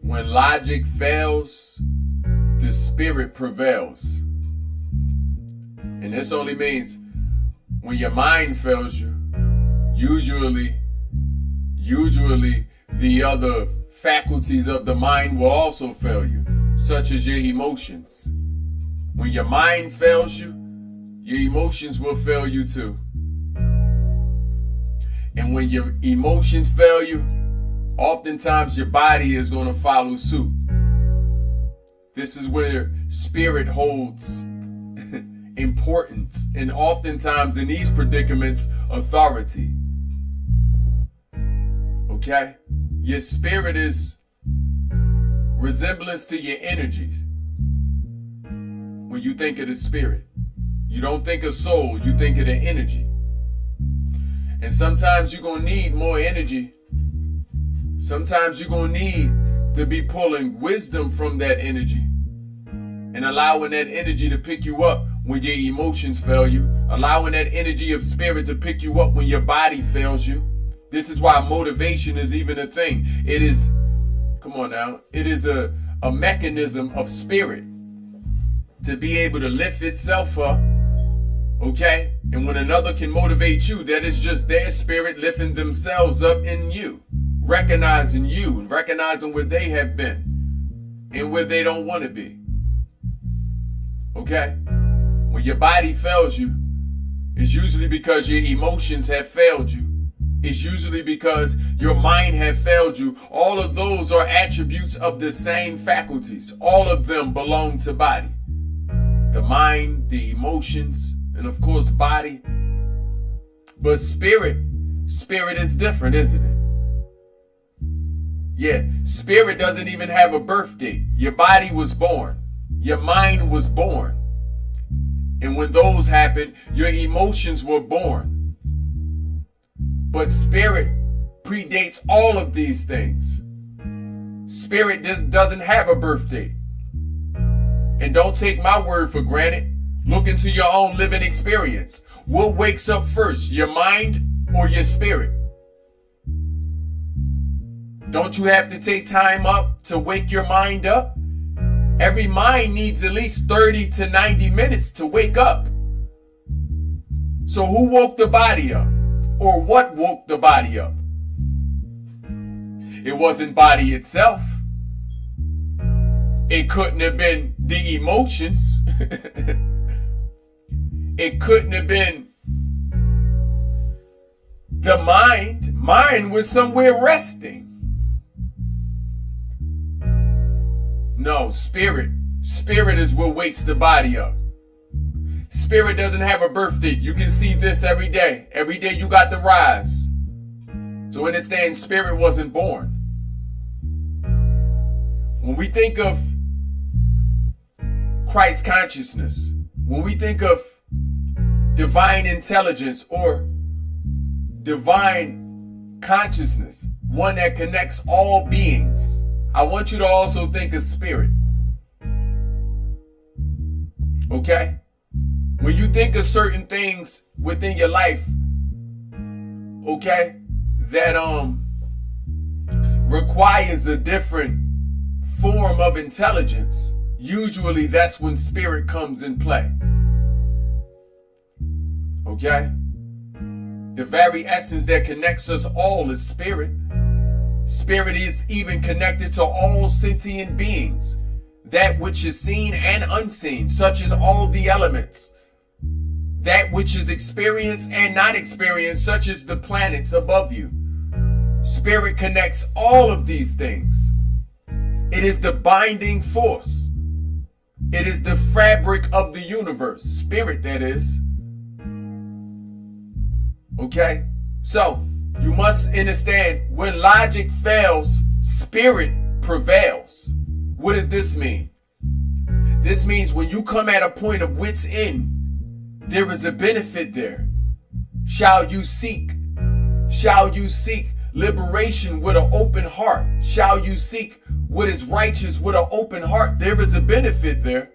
When logic fails, the spirit prevails. And this only means when your mind fails you, usually the other faculties of the mind will also fail you, such as your emotions. When your mind fails you, your emotions will fail you too. And when your emotions fail you, oftentimes your body is going to follow suit. This is where spirit holds importance, and oftentimes in these predicaments, authority. Okay? Your spirit is resemblance to your energies. When you think of the spirit, you don't think of soul, you think of the energy. And sometimes you're going to need more energy. Sometimes you're going to need to be pulling wisdom from that energy and allowing that energy to pick you up when your emotions fail you, allowing that energy of spirit to pick you up when your body fails you. This is why motivation is even a thing. It is, come on now, it is a mechanism of spirit to be able to lift itself up, okay? And when another can motivate you, that is just their spirit lifting themselves up in you, recognizing you and recognizing where they have been and where they don't want to be, okay? When your body fails you, it's usually because your emotions have failed you. It's usually because your mind have failed you. All of those are attributes of the same faculties. All of them belong to body. The mind, the emotions, and of course body. But spirit is different, isn't it? Yeah, spirit doesn't even have a birth date. Your body was born. Your mind was born. And when those happened, your emotions were born. But spirit predates all of these things. Spirit doesn't have a birth date. And don't take my word for granted. Look into your own living experience. What wakes up first, your mind or your spirit? Don't you have to take time up to wake your mind up? Every mind needs at least 30 to 90 minutes to wake up. So who woke the body up? Or what woke the body up? It wasn't body itself. It couldn't have been the emotions. It couldn't have been the mind. Mind was somewhere resting. No, spirit. Spirit is what wakes the body up. Spirit doesn't have a birth date. You can see this every day. Every day you got the rise. So understand, spirit wasn't born. When we think of Christ consciousness, when we think of divine intelligence or divine consciousness, one that connects all beings, I want you to also think of spirit. Okay? When you think of certain things within your life, okay, that requires a different form of intelligence, usually that's when spirit comes in play. Okay? The very essence that connects us all is spirit. Spirit is even connected to all sentient beings, that which is seen and unseen, such as all the elements. That which is experienced and not experienced, such as the planets above you. Spirit connects all of these things. It is the binding force. It is the fabric of the universe. Spirit, that is. Okay? So, you must understand, when logic fails, spirit prevails. What does this mean? This means when you come at a point of wit's end, there is a benefit there. Shall you seek liberation with an open heart? Shall you seek what is righteous with an open heart? There is a benefit there.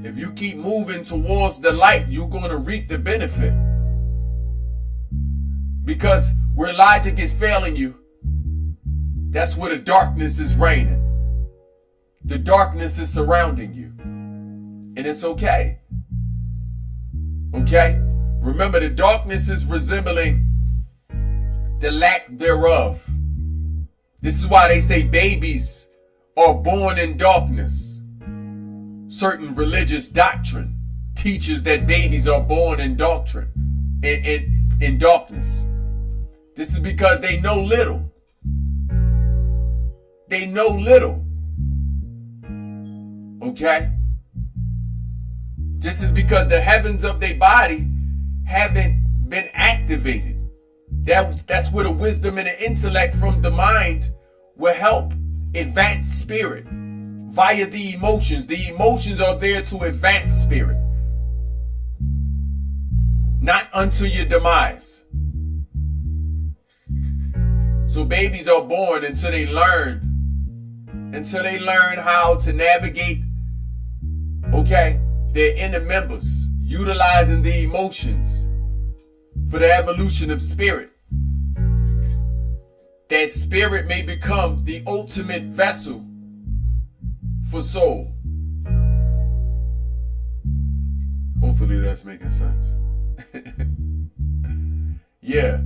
If you keep moving towards the light, you're going to reap the benefit. Because where logic is failing you, That's where the darkness is reigning. The darkness is surrounding you. And it's okay. Okay? Remember, the darkness is resembling the lack thereof. This is why they say babies are born in darkness. Certain religious doctrine teaches that babies are born in doctrine, in darkness. This is because they know little. They know little. Okay? This is because the heavens of their body haven't been activated. That's where the wisdom and the intellect from the mind will help advance spirit via the emotions. The emotions are there to advance spirit, not unto your demise. So babies are born until they learn how to navigate, okay, their inner members, utilizing the emotions for the evolution of spirit. That spirit may become the ultimate vessel for soul. Hopefully that's making sense. Yeah.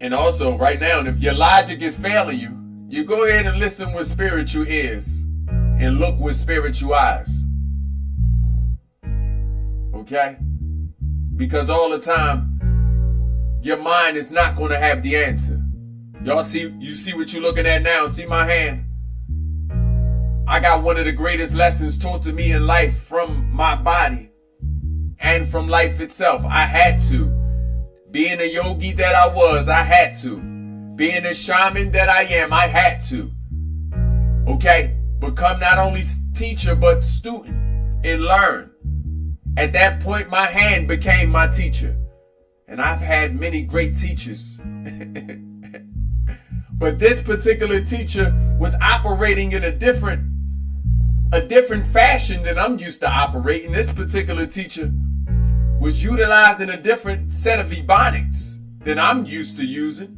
And also right now, if your logic is failing you, you go ahead and listen with spiritual ears and look with spiritual eyes. Okay? Because all the time, your mind is not going to have the answer. You see what you're looking at now? See my hand? I got one of the greatest lessons taught to me in life from my body and from life itself. I had to. Being a yogi that I was, I had to. Being a shaman that I am, I had to. Okay? Become not only teacher, but student and learn. At that point, my hand became my teacher. And I've had many great teachers. But this particular teacher was operating in a different fashion than I'm used to operating. This particular teacher was utilizing a different set of ebonics than I'm used to using.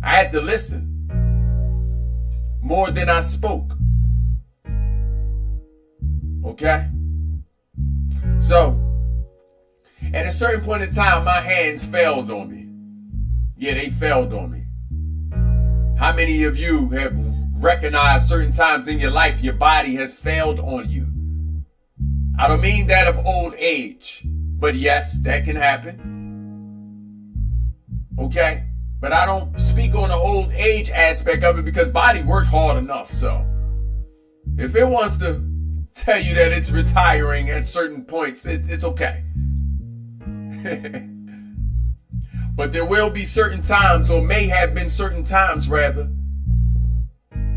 I had to listen more than I spoke. Okay? So, at a certain point in time, my hands failed on me. Yeah, they failed on me. How many of you have recognized certain times in your life your body has failed on you? I don't mean that of old age, but yes, that can happen. Okay? But I don't speak on the old age aspect of it because body worked hard enough. So, if it wants to tell you that it's retiring at certain points, it's okay. But there will be certain times, or may have been certain times rather,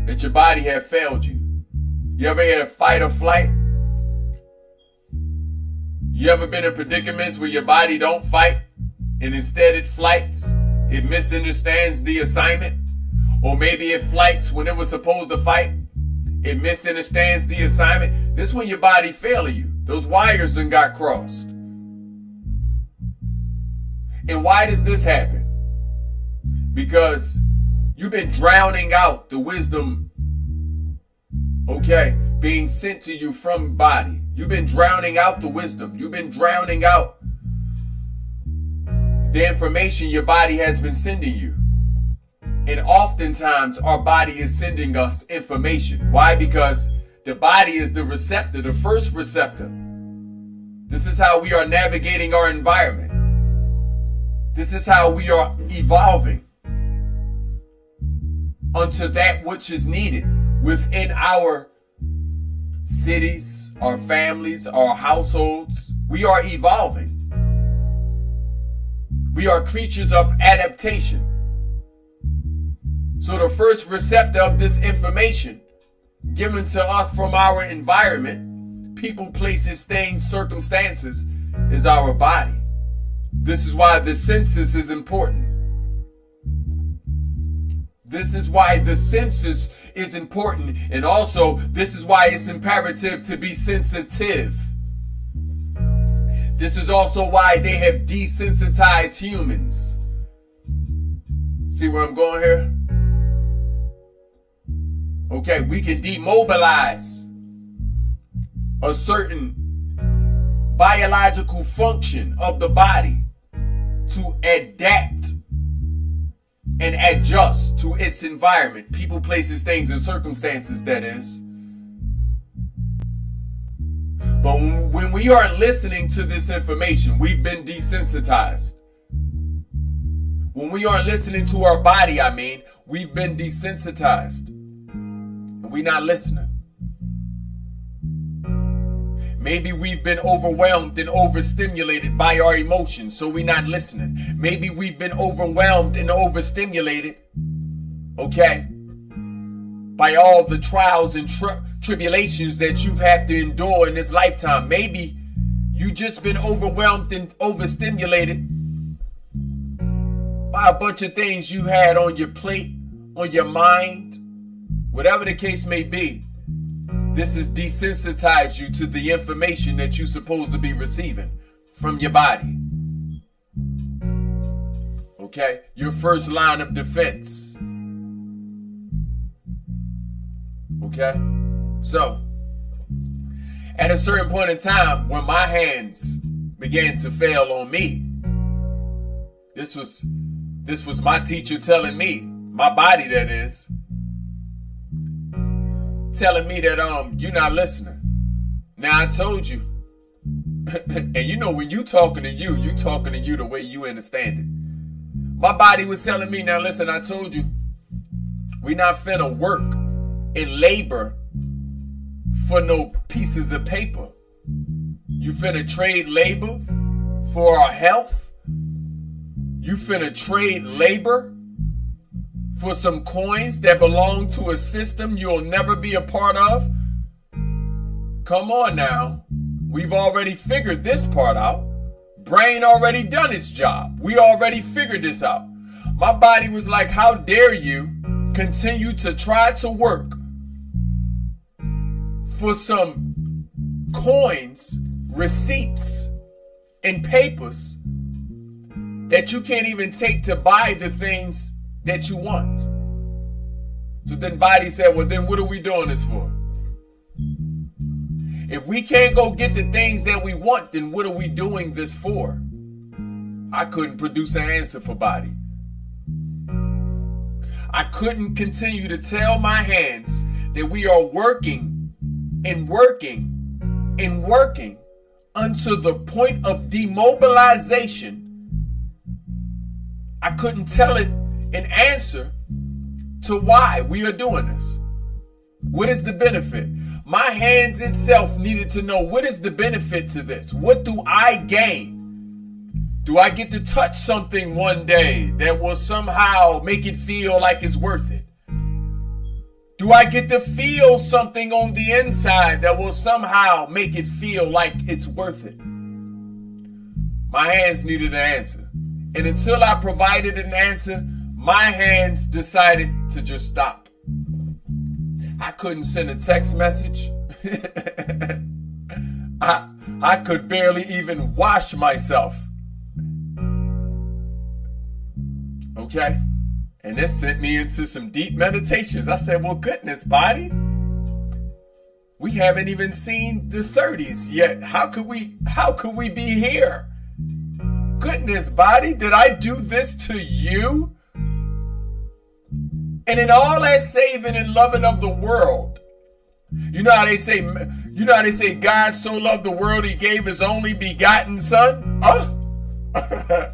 that your body have failed you. You ever had a fight or flight? You ever been in predicaments where your body don't fight and instead it flights? It misunderstands the assignment? Or maybe it flights when it was supposed to fight. It misunderstands the assignment. This is when your body failing you. Those wires done got crossed. And why does this happen? Because you've been drowning out the wisdom, okay, being sent to you from body. You've been drowning out the wisdom. You've been drowning out the information your body has been sending you. And oftentimes our body is sending us information. Why? Because the body is the receptor, the first receptor. This is how we are navigating our environment. This is how we are evolving unto that which is needed within our cities, our families, our households. We are evolving. We are creatures of adaptation. So the first receptor of this information given to us from our environment, people, places, things, circumstances, is our body. This is why the senses is important. This is why the senses is important. And also, this is why it's imperative to be sensitive. This is also why they have desensitized humans. See where I'm going here? Okay, we can demobilize a certain biological function of the body to adapt and adjust to its environment. People, places, things, and circumstances, that is. But when we aren't listening to this information, we've been desensitized. When we aren't listening to our body, we've been desensitized. And we're not listening. Maybe we've been overwhelmed and overstimulated by our emotions, so we're not listening. Maybe we've been overwhelmed and overstimulated, okay, by all the trials and tribulations that you've had to endure in this lifetime. Maybe you just been overwhelmed and overstimulated by a bunch of things you had on your plate, on your mind, whatever the case may be. This has desensitized you to the information that you're supposed to be receiving from your body. Okay? Your first line of defense. Okay? So, at a certain point in time, when my hands began to fail on me, this was my teacher telling me, my body that is, telling me that you're not listening. Now I told you. And you know, when you talking to you the way you understand it. My body was telling me, now listen, I told you, we not finna work and labor for no pieces of paper. You finna trade labor for our health. You finna trade labor for some coins that belong to a system you'll never be a part of? Come on now. We've already figured this part out. Brain already done its job. We already figured this out. My body was like, how dare you continue to try to work for some coins, receipts, and papers that you can't even take to buy the things that you want. So then body said, well, then what are we doing this for? If we can't go get the things that we want, then what are we doing this for? I couldn't produce an answer for body. I couldn't continue to tell my hands that we are working and working and working until the point of demobilization. I couldn't tell it an answer to why we are doing this. What is the benefit? My hands itself needed to know, what is the benefit to this? What do I gain? Do I get to touch something one day that will somehow make it feel like it's worth it? Do I get to feel something on the inside that will somehow make it feel like it's worth it? My hands needed an answer. And until I provided an answer, my hands decided to just stop. I couldn't send a text message. I could barely even wash myself. Okay? And this sent me into some deep meditations. I said, well, goodness, body, we haven't even seen the 30s yet. How could we be here? Goodness, body, did I do this to you? And in all that saving and loving of the world, you know how they say God so loved the world he gave his only begotten son? I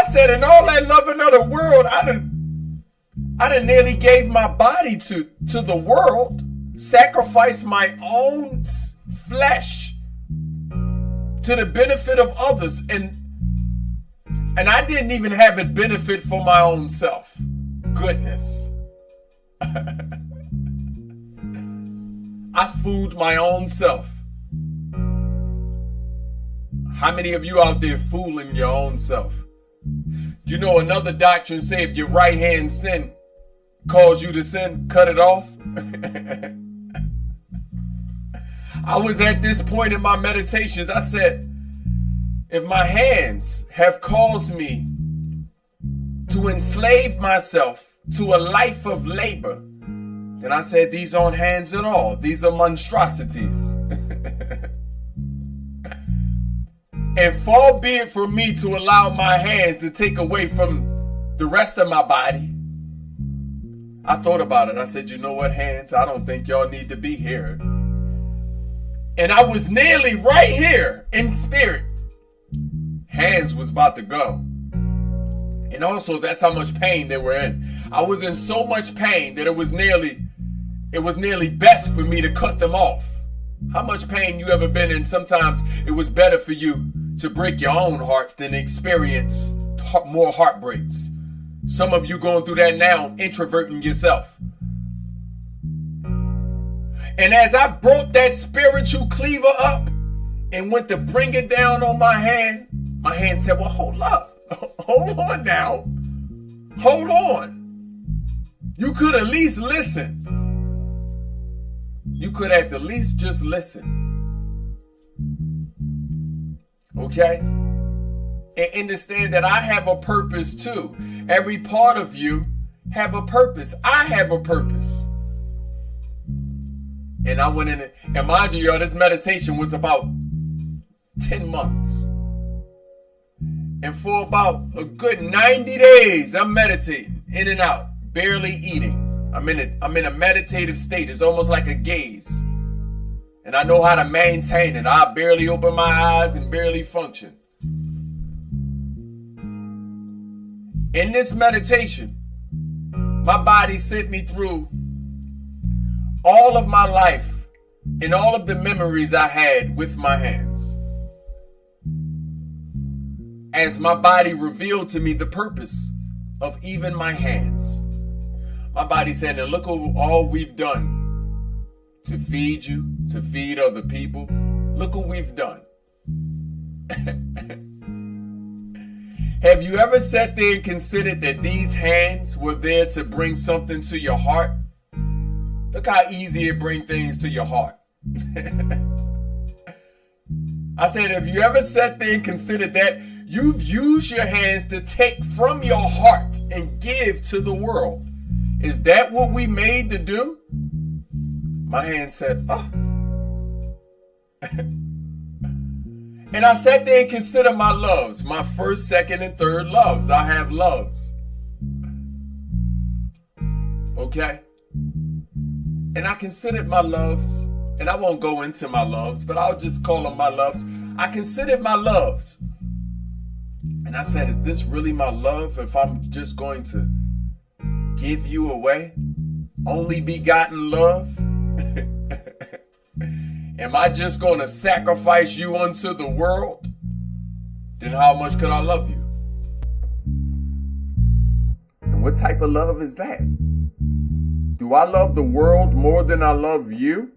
said, in all that loving of the world, I done nearly gave my body to the world, sacrificed my own flesh to the benefit of others, and I didn't even have it benefit for my own self. Goodness. I fooled my own self. How many of you out there fooling your own self? You know, another doctrine say if your right hand sin calls you to sin, cut it off. I was at this point in my meditations. I said, if my hands have caused me to enslave myself to a life of labor, Then I said, these aren't hands at all. These are monstrosities. And far be it from me to allow my hands to take away from the rest of my body. I thought about it. I said, you know what, hands? I don't think y'all need to be here. And I was nearly right here in spirit. Hands was about to go. And also, that's how much pain they were in. I was in so much pain that it was nearly best for me to cut them off. How much pain you ever been in? Sometimes it was better for you to break your own heart than experience more heartbreaks. Some of you going through that now, introverting yourself. And as I brought that spiritual cleaver up and went to bring it down on my hand said, well, hold up. Hold on now. Hold on. You could at least listened. You could at the least just listen. Okay? And understand that I have a purpose too. Every part of you have a purpose. I have a purpose. And I went in it. And mind you, y'all, this meditation was about 10 months. And for about a good 90 days, I'm meditating in and out, barely eating. I'm in a meditative state. It's almost like a gaze. And I know how to maintain it. I barely open my eyes and barely function. In this meditation, my body sent me through all of my life and all of the memories I had with my hands. As my body revealed to me the purpose of even my hands. My body said, now look at all we've done to feed you, to feed other people. Look what we've done. Have you ever sat there and considered that these hands were there to bring something to your heart? Look how easy it brings things to your heart. I said, have you ever sat there and considered that you've used your hands to take from your heart and give to the world? Is that what we made to do? My hand said, oh. And I sat there and considered my loves, my first, second, and third loves. I have loves. Okay? And I considered my loves, and I won't go into my loves, but I'll just call them my loves. I considered my loves. And I said, is this really my love if I'm just going to give you away? Only begotten love? Am I just going to sacrifice you unto the world? Then how much could I love you? And what type of love is that? Do I love the world more than I love you?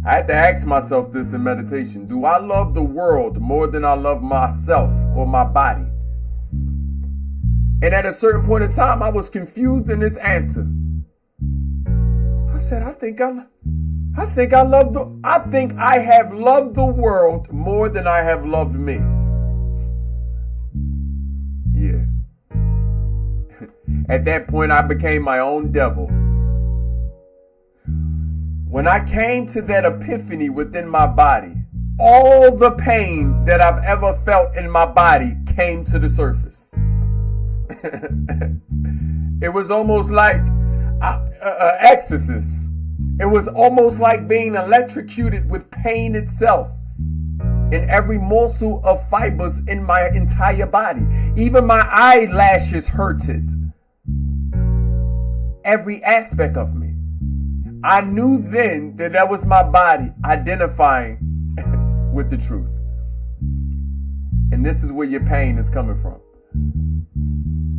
I had to ask myself this in meditation. Do I love the world more than I love myself or my body? And at a certain point in time, I was confused in this answer. I said, I think I have loved the world more than I have loved me. Yeah. At that point, I became my own devil. When I came to that epiphany within my body, all the pain that I've ever felt in my body came to the surface. It was almost like an exorcist. It was almost like being electrocuted with pain itself in every morsel of fibers in my entire body. Even my eyelashes hurted. Every aspect of me. I knew then that that was my body identifying with the truth. And this is where your pain is coming from.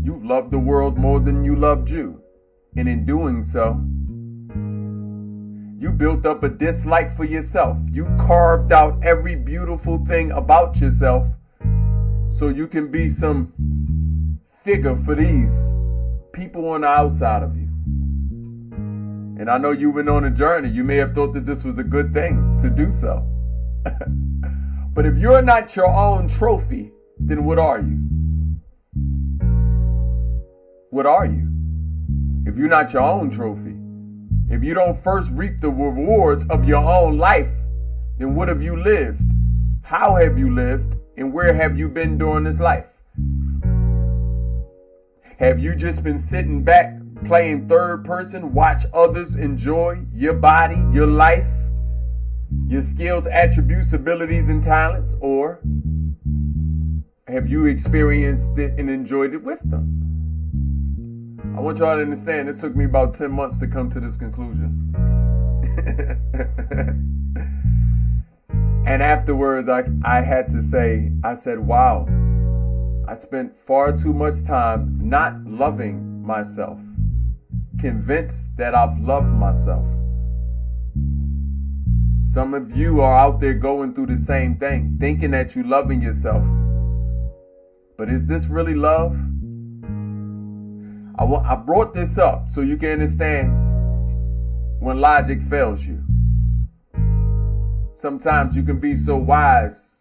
You've loved the world more than you loved you. And in doing so, you built up a dislike for yourself. You carved out every beautiful thing about yourself so you can be some figure for these people on the outside of you. And I know you've been on a journey. You may have thought that this was a good thing to do so. But if you're not your own trophy, then what are you? What are you? If you're not your own trophy, If you don't first reap the rewards of your own life, then what have you lived? How have you lived? And where have you been during this life? Have you just been sitting back, playing third person, watch others enjoy your body, your life, your skills, attributes, abilities, and talents? Or have you experienced it and enjoyed it with them? I want y'all to understand, this took me about 10 months to come to this conclusion. And afterwards, I had to say, I said, wow, I spent far too much time not loving myself, convinced that I've loved myself. Some of you are out there going through the same thing, thinking that you're loving yourself. But is this really love? I brought this up so you can understand when logic fails you. Sometimes you can be so wise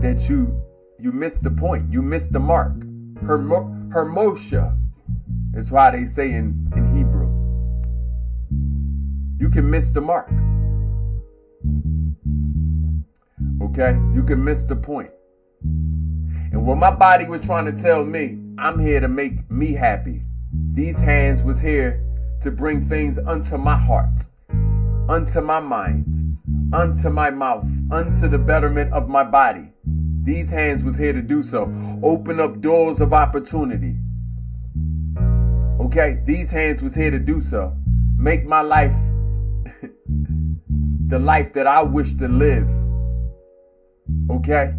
that you miss the point. You miss the mark. Hermosha is why they say in Hebrew. You can miss the mark. Okay? You can miss the point. And what my body was trying to tell me, I'm here to make me happy. These hands was here to bring things unto my heart, unto my mind, unto my mouth, unto the betterment of my body. These hands was here to do so. Open up doors of opportunity. Okay? These hands was here to do so. Make my life the life that I wish to live. Okay?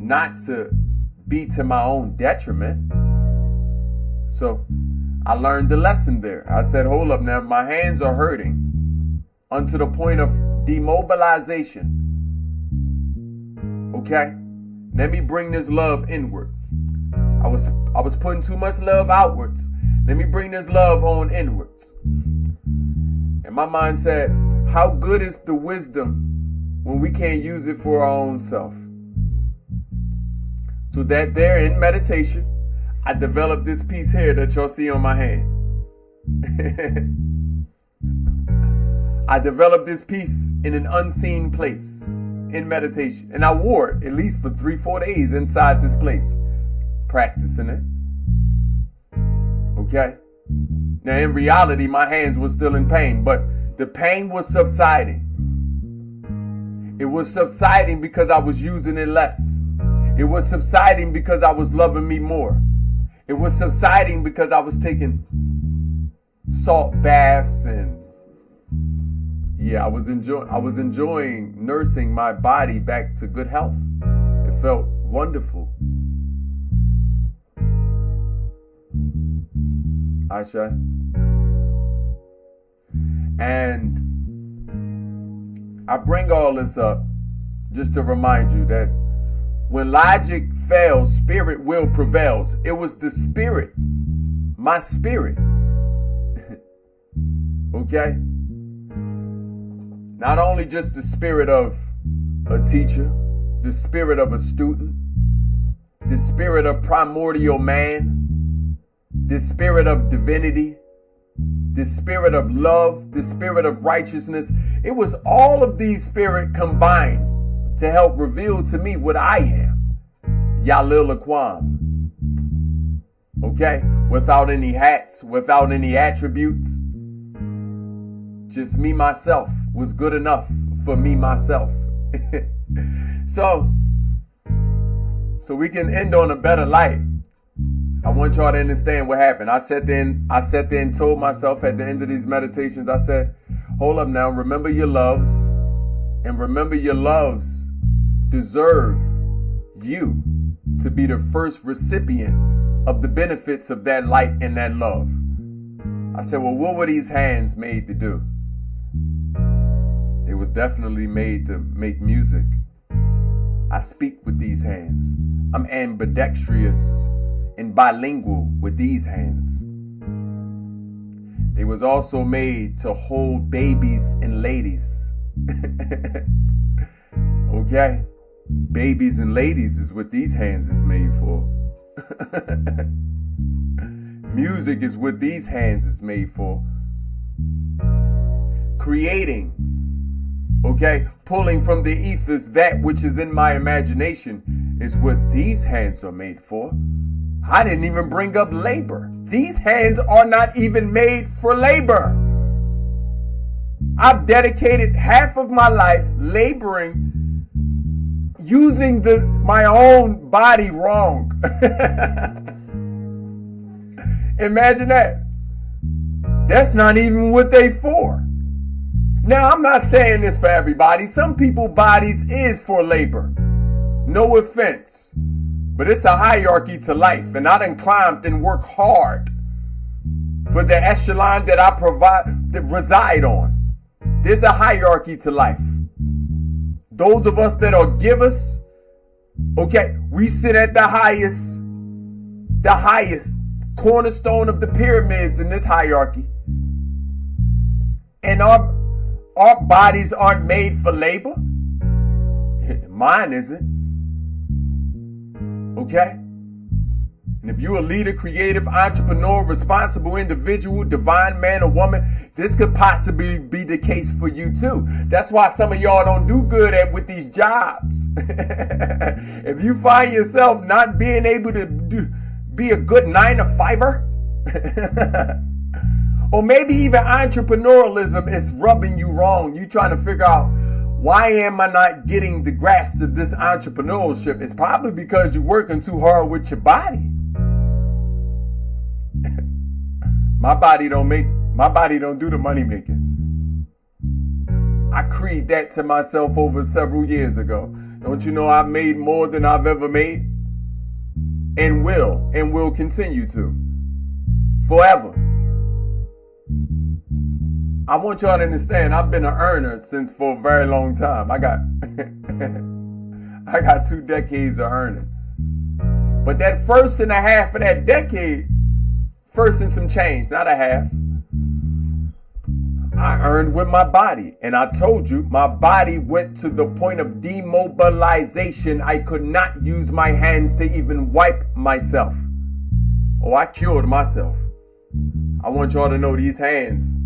Not to be to my own detriment. So I learned the lesson there. I said, hold up now, my hands are hurting unto the point of demobilization. Okay? Let me bring this love inward. I was putting too much love outwards. Let me bring this love on inwards. And my mind said, how good is the wisdom when we can't use it for our own self? So that there in meditation, I developed this piece here that y'all see on my hand. I developed this piece in an unseen place in meditation. And I wore it at least for 3-4 days inside this place, practicing it. Okay? Now in reality, my hands were still in pain, but the pain was subsiding. It was subsiding because I was using it less. It was subsiding because I was loving me more. It was subsiding because I was taking salt baths and I was enjoying nursing my body back to good health. It felt wonderful. Aisha. And I bring all this up just to remind you that when logic fails, spirit will prevails. It was the spirit, my spirit. Okay? Not only just the spirit of a teacher, the spirit of a student, the spirit of primordial man, the spirit of divinity, the spirit of love, the spirit of righteousness. It was all of these spirits combined to help reveal to me what I am. YAHLIL Lakwame. Okay? Without any hats, without any attributes. Just me, myself, was good enough for me, myself. So we can end on a better light. I want y'all to understand what happened. I sat there and told myself at the end of these meditations, I said, hold up now, remember your loves. And remember your loves deserve you to be the first recipient of the benefits of that light and that love. I said, well, what were these hands made to do? They was definitely made to make music. I speak with these hands. I'm ambidextrous and bilingual with these hands. They was also made to hold babies and ladies. Okay? Babies and ladies is what these hands is made for. Music is what these hands is made for. creating, okay, pulling from the ethers that which is in my imagination is what these hands are made for. I didn't even bring up labor. These hands are not even made for labor. I've dedicated half of my life laboring, using my own body wrong. Imagine that. That's not even what they for. Now, I'm not saying this for everybody. Some people's bodies is for labor. No offense. But it's a hierarchy to life. And I done climbed and worked hard for the echelon that I reside on. There's a hierarchy to life. Those of us that are givers, okay, we sit at the highest cornerstone of the pyramids in this hierarchy. And our bodies aren't made for labor. Mine isn't. Okay? And if you're a leader, creative, entrepreneur, responsible individual, divine man or woman, this could possibly be the case for you too. That's why some of y'all don't do good with these jobs. If you find yourself not being able to be a good 9-to-5er, or maybe even entrepreneurialism is rubbing you wrong. You trying to figure out, why am I not getting the grasp of this entrepreneurship? It's probably because you're working too hard with your body. My body don't do the money making. I creed that to myself over several years ago. Don't you know I've made more than I've ever made? And will continue to. Forever. I want y'all to understand, I've been an earner for a very long time. I got 2 decades of earning. But that first and a half of that decade, first and some change, not a half, I earned with my body. And I told you, my body went to the point of demobilization. I could not use my hands to even wipe myself. Oh, I cured myself. I want y'all to know these hands.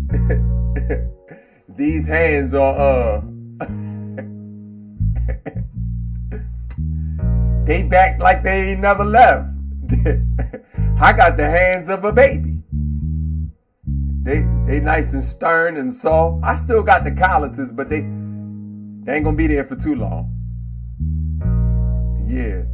These hands are, they back like they ain't never left. I got the hands of a baby. They nice and stern and soft. I still got the calluses, but they ain't gonna be there for too long. Yeah,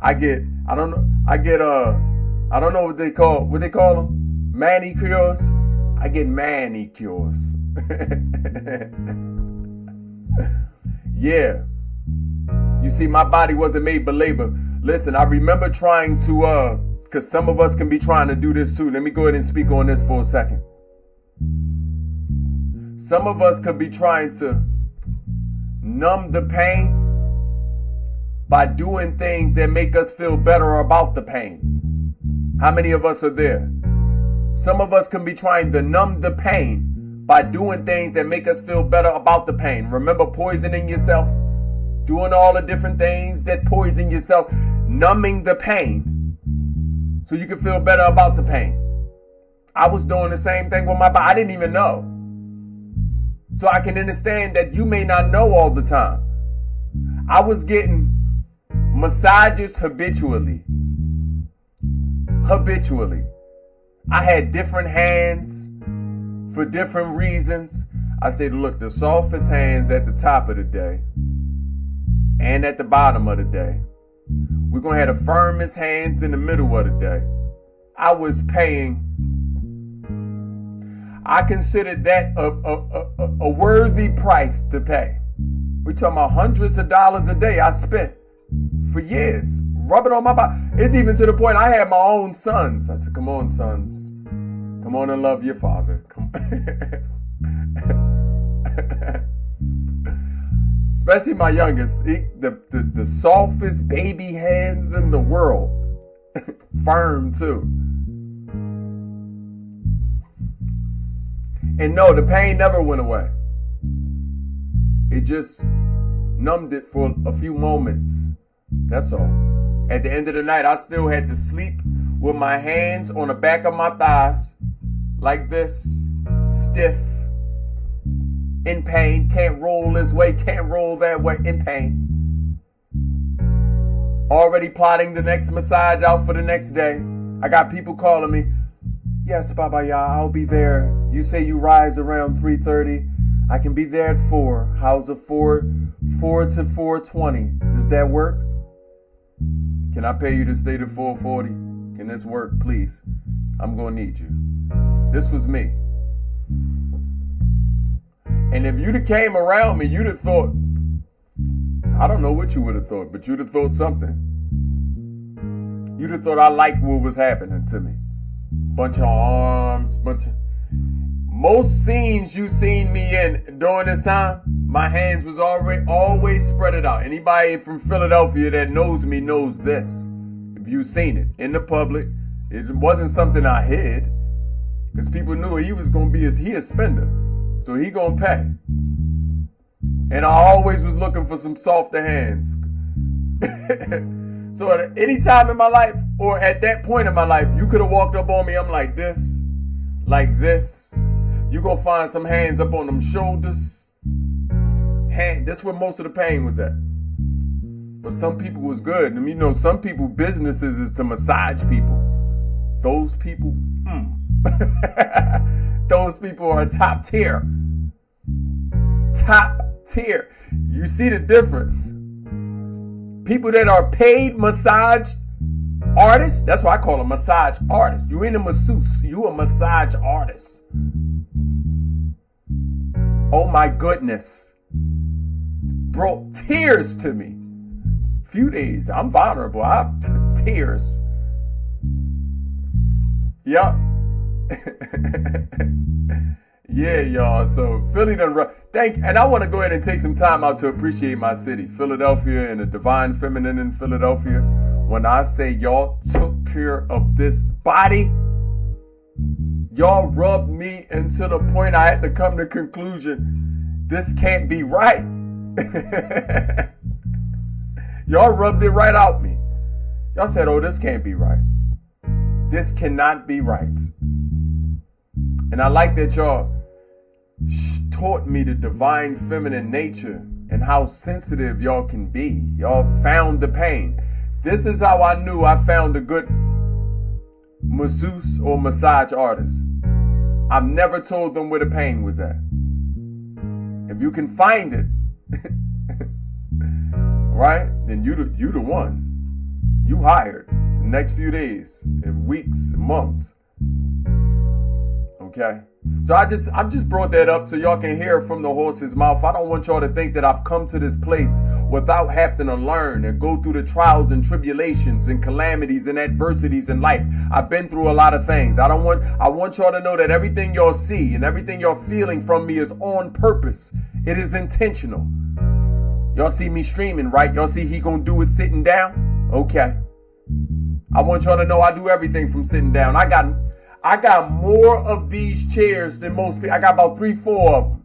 I don't know what they call them, manicures. I get manicures. Yeah. You see, my body wasn't made for labor. Listen, I remember trying to, because some of us can be trying to do this too. Let me go ahead and speak on this for a second. Some of us could be trying to numb the pain by doing things that make us feel better about the pain. How many of us are there? Some of us can be trying to numb the pain by doing things that make us feel better about the pain. Remember poisoning yourself? Doing all the different things that poison yourself, numbing the pain so you can feel better about the pain. I was doing the same thing with my body. I didn't even know. So I can understand that you may not know all the time. I was getting massages habitually. I had different hands for different reasons. I said, look, the softest hands at the top of the day and at the bottom of the day. We're going to have the firmest hands in the middle of the day. I was paying. I considered that a worthy price to pay. We're talking about hundreds of dollars a day I spent for years, rubbing on my body. It's even to the point I had my own sons. I said, come on, sons. Come on and love your father. Come Especially my youngest, the softest baby hands in the world. Firm too. And no, the pain never went away. It just numbed it for a few moments. That's all. At the end of the night, I still had to sleep with my hands on the back of my thighs, like this, stiff. in pain, can't roll this way, can't roll that way, in pain. Already plotting the next massage out for the next day. I got people calling me, yes, Baba Yah, I'll be there. You say you rise around 3:30. I can be there at 4. How's a 4 to 4:20? Does that work? Can I pay you to stay to 4:40? Can this work, please? I'm going to need you. This was me. And if you'd have came around me, you'd have thought, I don't know what you would have thought, but you'd have thought something. You'd have thought I liked what was happening to me. Bunch of arms, most scenes you seen me in during this time, my hands was always spread it out. Anybody from Philadelphia that knows me knows this. If you seen it in the public, it wasn't something I hid, because people knew he was gonna be he a spender, so he gonna pay. And I always was looking for some softer hands. So at any time in my life, or at that point in my life, you could have walked up on me, I'm like this. You gonna find some hands up on them shoulders. That's where most of the pain was at. But some people was good. And you know, some people, businesses is to massage people. Those people, those people are top tier. Top tier. You see the difference. People that are paid massage artists, that's why I call them massage artists. You ain't a masseuse, you a massage artist. Oh my goodness. Brought tears to me. Few days, I'm vulnerable, tears. Yup. Yeah, y'all. So Philly done and I want to go ahead and take some time out to appreciate my city, Philadelphia, and the divine feminine in Philadelphia. When I say y'all took care of this body, y'all rubbed me into the point I had to come to conclusion, this can't be right. Y'all rubbed it right out me. Y'all said, oh, this can't be right. This cannot be right. And I like that y'all taught me the divine feminine nature and how sensitive y'all can be. Y'all found the pain. This is how I knew I found a good masseuse or massage artist. I've never told them where the pain was at. If you can find it, right, then you the one. You hired the next few days, and weeks, and months. Okay? So I just brought that up so y'all can hear from the horse's mouth. I don't want y'all to think that I've come to this place without having to learn and go through the trials and tribulations and calamities and adversities in life. I've been through a lot of things. I want y'all to know that everything y'all see and everything y'all feeling from me is on purpose. It is intentional. Y'all see me streaming, right? Y'all see he gonna do it sitting down? Okay. I want y'all to know I do everything from sitting down. I got more of these chairs than most people. I got about 3-4 of them.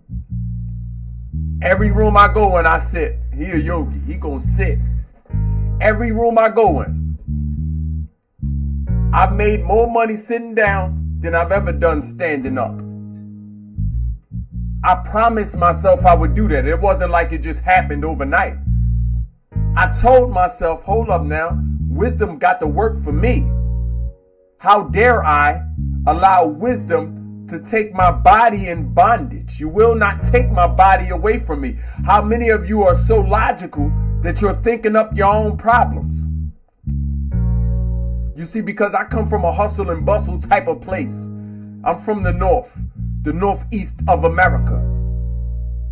Every room I go in, I sit. He a yogi. He gonna sit. Every room I go in. I've made more money sitting down than I've ever done standing up. I promised myself I would do that. It wasn't like it just happened overnight. I told myself, hold up now. Wisdom got to work for me. How dare I allow wisdom to take my body in bondage? You will not take my body away from me. How many of you are so logical that you're thinking up your own problems? You see, because I come from a hustle and bustle type of place. I'm from the northeast of America.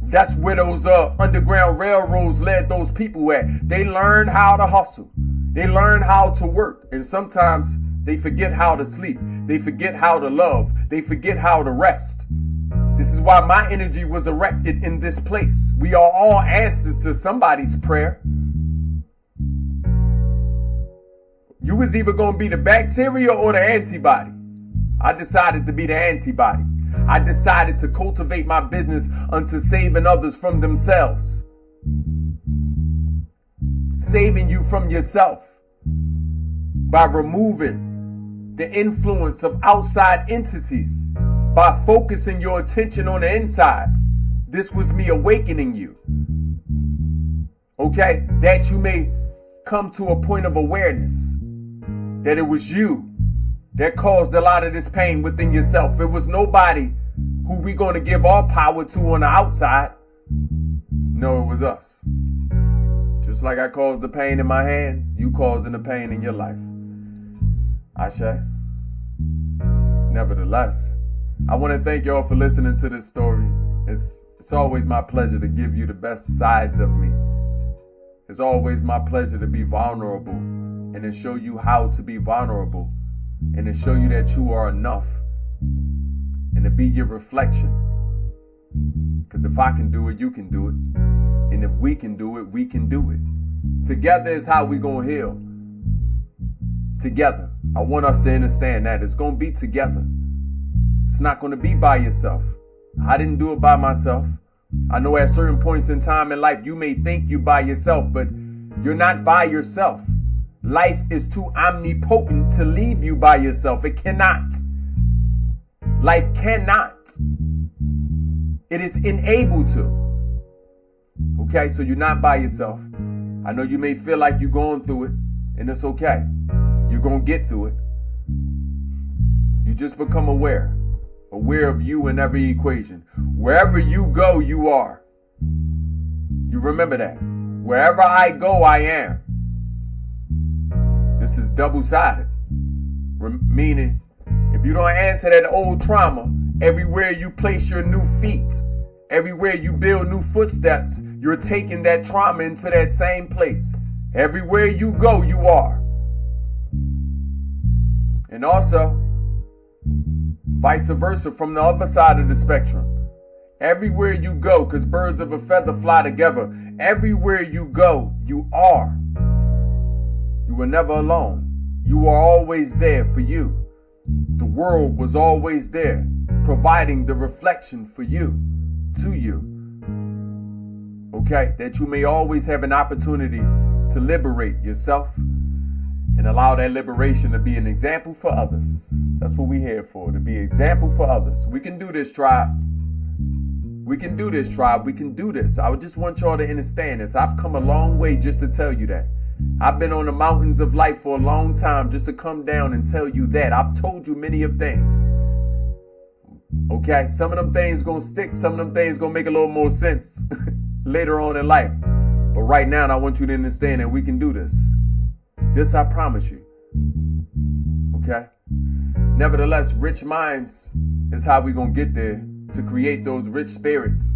That's where those underground railroads led those people at. They learned how to hustle. They learned how to work. And sometimes they forget how to sleep. They forget how to love. They forget how to rest. This is why my energy was erected in this place. We are all answers to somebody's prayer. You was either going to be the bacteria or the antibody. I decided to be the antibody. I decided to cultivate my business unto saving others from themselves. Saving you from yourself by removing the influence of outside entities, by focusing your attention on the inside. This was me awakening you. Okay? That you may come to a point of awareness that it was you that caused a lot of this pain within yourself. It was nobody who we going to give all power to on the outside. No, it was us. Just like I caused the pain in my hands, you causing the pain in your life. Ashe. Nevertheless, I want to thank y'all for listening to this story. It's always my pleasure to give you the best sides of me. It's always my pleasure to be vulnerable and to show you how to be vulnerable and to show you that you are enough and to be your reflection. Because if I can do it, you can do it. And if we can do it, we can do it. Together is how we gonna heal. Together. I want us to understand that. It's gonna be together. It's not gonna be by yourself. I didn't do it by myself. I know at certain points in time in life, you may think you by yourself, but you're not by yourself. Life is too omnipotent to leave you by yourself. It cannot. Life cannot. It is unable to. Okay, so you're not by yourself. I know you may feel like you're going through it, and it's okay. You're going to get through it. You just become aware of you in every equation. Wherever you go, you are. You remember that. Wherever I go, I am. This is double-sided. Meaning, if you don't answer that old trauma, everywhere you place your new feet, everywhere you build new footsteps, you're taking that trauma into that same place. Everywhere you go, you are. And also, vice versa from the other side of the spectrum. Everywhere you go, because birds of a feather fly together. Everywhere you go, you are. You were never alone. You were always there for you. The world was always there, providing the reflection for you, to you. Okay? That you may always have an opportunity to liberate yourself and allow that liberation to be an example for others. That's what we're here for, to be an example for others. We can do this, tribe. We can do this, tribe. We can do this. I just want y'all to understand this. I've come a long way just to tell you that. I've been on the mountains of life for a long time just to come down and tell you that. I've told you many of things. Okay? Some of them things gonna stick. Some of them things gonna make a little more sense later on in life. But right now, I want you to understand that we can do this. This I promise you. Okay? Nevertheless, rich minds is how we gonna get there, to create those rich spirits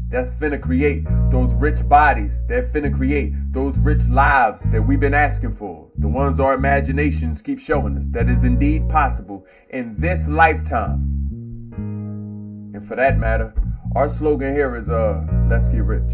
that's finna create those rich bodies, that finna create those rich lives that we've been asking for. The ones our imaginations keep showing us that is indeed possible in this lifetime. And for that matter, our slogan here is let's get rich.